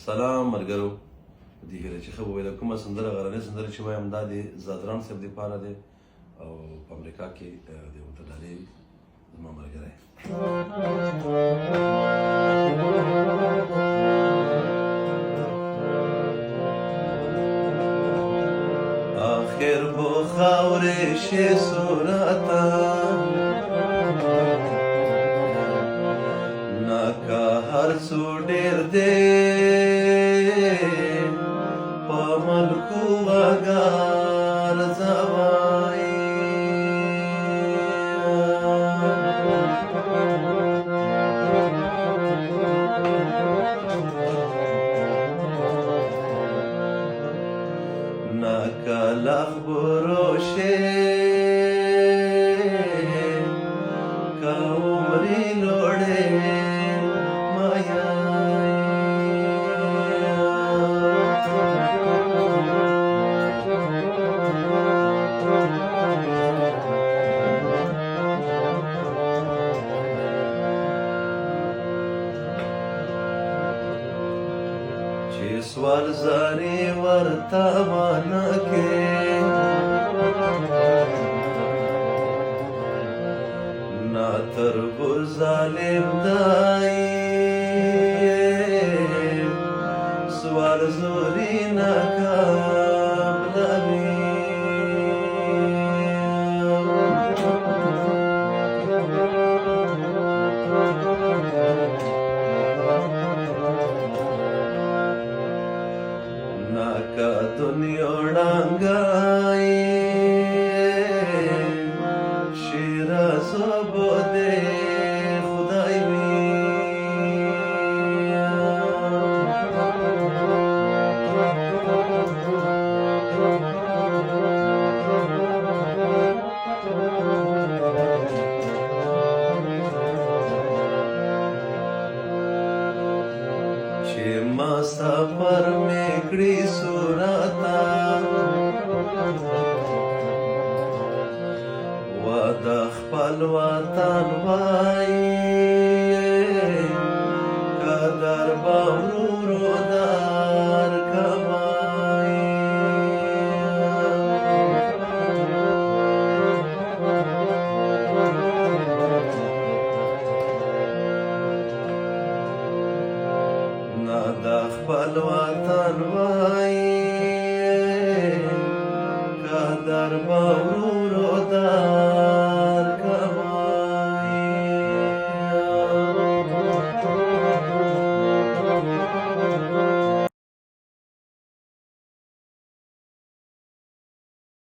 سلام ملګرو دې هیله چې ښه وویله کومه سندره غرنۍ سندره چې وایم دا د زادران صاحب دپاره دی او په امریکا کې د ورته ډالۍ زما ملګری آخر بو خاورې شي صورته ناکه هر څو ډېر دی په ملکو وګار زوای ناکه لخبرو شي که عمرې لوړې چې سوال زارې ورته معنا کې نا تربور ظالم دی سوال زوري ناکاملوي ناکا دنیا ړانګای شیرازو بوده خدای وی چې ما سفر مې کړی سورتا و د خپل وطن وای قدر به ورورو در کوای نه د خپل وطن وای قدر به ورورو در